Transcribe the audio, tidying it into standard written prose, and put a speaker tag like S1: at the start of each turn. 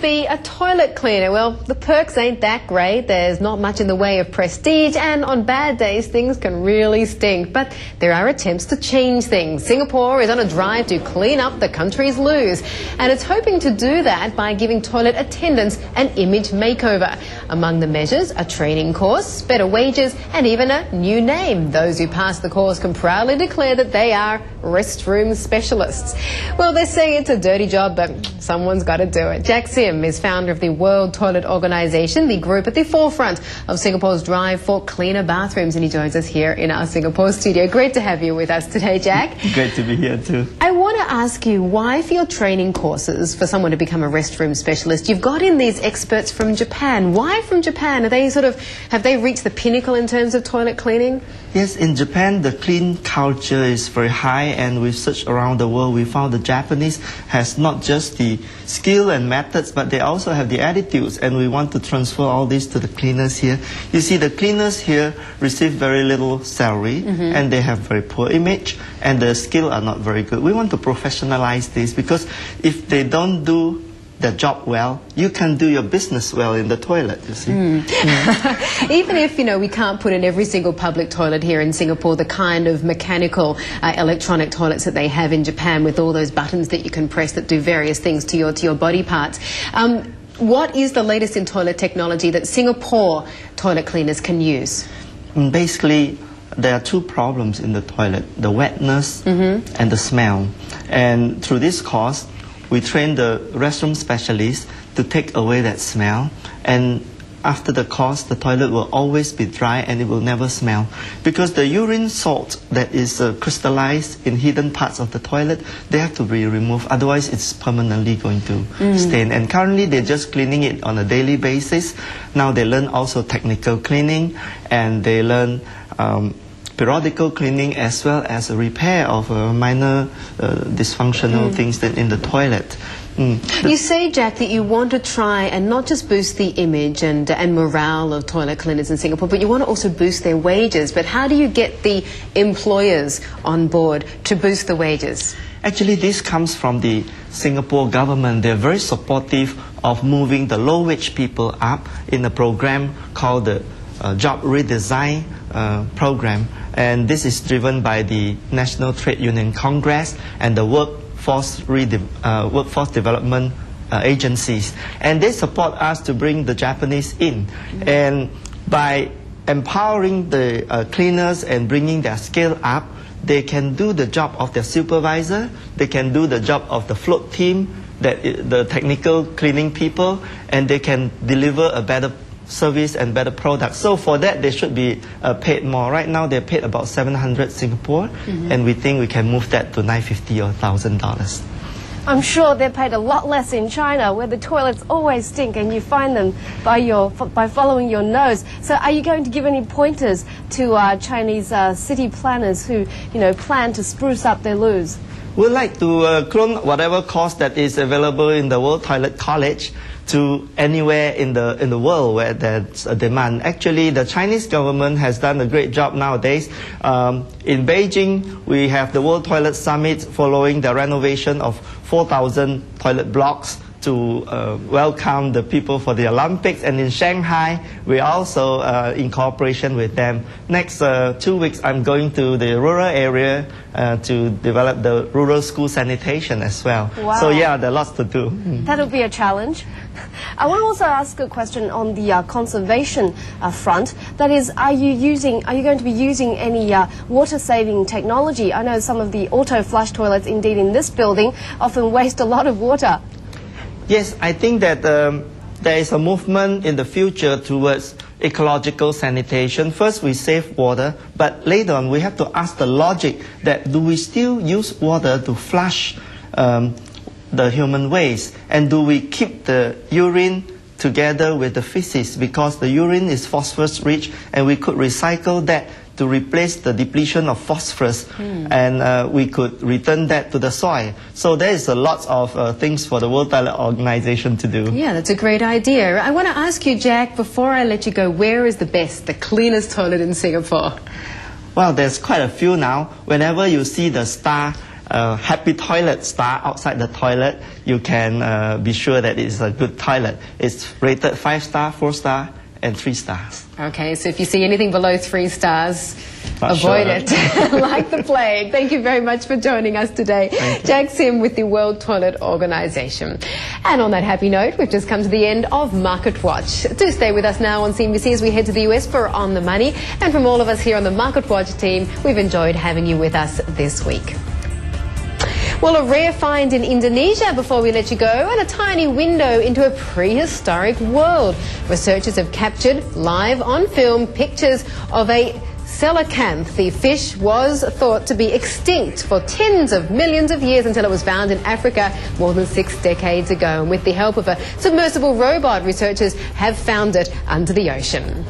S1: be a toilet cleaner? Well, the perks ain't that great. There's not much in the way of prestige, and on bad days things can really stink. But there are attempts to change things. Singapore is on a drive to clean up the country's loos, and it's hoping to do that by giving toilet attendants an image makeover. Among the measures, a training course, better wages, and even a new name. Those who pass the course can proudly declare that they are restroom specialists. Well, they say it's a dirty job, but someone's got to do it. Jack Sim is founder of the World Toilet Organization, the group at the forefront of Singapore's drive for cleaner bathrooms, and he joins us here in our Singapore studio. Great to have you with us today, Jack.
S2: Great to be here too.
S1: I want to ask you, why for your training courses for someone to become a restroom specialist, you've got in these experts from Japan. Why from Japan? Are they have they reached the pinnacle in terms of toilet cleaning?
S2: Yes, in Japan the clean culture is very high, and we've searched around the world. We found the Japanese has not just the skill and methods, but they also have the attitudes, and we want to transfer all this to the cleaners here. You see, the cleaners here receive very little salary, and they have very poor image, and their skill are not very good. We want to professionalize this, because if they don't do the job well, you can do your business well in the toilet, you see.
S1: Even if, we can't put in every single public toilet here in Singapore the kind of mechanical electronic toilets that they have in Japan, with all those buttons that you can press that do various things to your body parts. What is the latest in toilet technology that Singapore toilet cleaners can use?
S2: Basically, there are two problems in the toilet: the wetness and the smell. And through this course, we train the restroom specialists to take away that smell, and after the course, the toilet will always be dry and it will never smell. Because the urine salt that is crystallized in hidden parts of the toilet, they have to be removed, otherwise it's permanently going to stain. And currently they're just cleaning it on a daily basis. Now they learn also technical cleaning, and they learn periodical cleaning, as well as a repair of minor dysfunctional things in the toilet.
S1: You say, Jack, that you want to try and not just boost the image and morale of toilet cleaners in Singapore, but you want to also boost their wages. But how do you get the employers on board to boost the wages?
S2: Actually, this comes from the Singapore government. They're very supportive of moving the low-wage people up in a program called the Job Redesign program, and this is driven by the National Trade Union Congress and the workforce development agencies, and they support us to bring the Japanese in. And by empowering the cleaners and bringing their skill up, they can do the job of their supervisor, they can do the job of the float team, the technical cleaning people, and they can deliver a better service and better products. So for that, they should be paid more. Right now, they're paid about 700 Singapore, and we think we can move that to $950 or $1,000.
S3: I'm sure they're paid a lot less in China, where the toilets always stink and you find them by following your nose. So are you going to give any pointers to Chinese city planners who plan to spruce up their loos?
S2: We'd like to clone whatever course that is available in the World Toilet College to anywhere in the world where there's a demand. Actually, the Chinese government has done a great job nowadays. In Beijing, we have the World Toilet Summit following the renovation of 4,000 toilet blocks to welcome the people for the Olympics. And in Shanghai, we're also in cooperation with them. Next 2 weeks, I'm going to the rural area to develop the rural school sanitation as well.
S3: Wow.
S2: So yeah, there are lots to do.
S3: That'll be a challenge. I want to also ask a question on the conservation front. That is, are you going to be using any water-saving technology? I know some of the auto-flush toilets, indeed in this building, often waste a lot of water.
S2: Yes, I think that there is a movement in the future towards ecological sanitation. First, we save water, but later on, we have to ask the logic that do we still use water to flush the human waste? And do we keep the urine together with the feces? Because the urine is phosphorus rich, and we could recycle that to replace the depletion of phosphorus, and we could return that to the soil. So there is a lot of things for the World Toilet Organization to do.
S1: Yeah, that's a great idea. I want to ask you, Jack, before I let you go, where is the cleanest toilet in Singapore?
S2: Well, there's quite a few now. Whenever you see the star happy toilet star outside the toilet, you can be sure that it's a good toilet. It's rated 5 star, 4 star, and 3 stars.
S1: Okay, so if you see anything below 3 stars,
S2: Not
S1: avoid
S2: sure.
S1: it, like the plague. Thank you very much for joining us today. Jack Sim with the World Toilet Organization. And on that happy note, we've just come to the end of Market Watch. Do stay with us now on CNBC as we head to the US for On the Money. And from all of us here on the Market Watch team, we've enjoyed having you with us this week. Well, a rare find in Indonesia before we let you go, and a tiny window into a prehistoric world. Researchers have captured live on film pictures of a coelacanth. The fish was thought to be extinct for tens of millions of years until it was found in Africa more than 6 decades ago. And with the help of a submersible robot, researchers have found it under the ocean.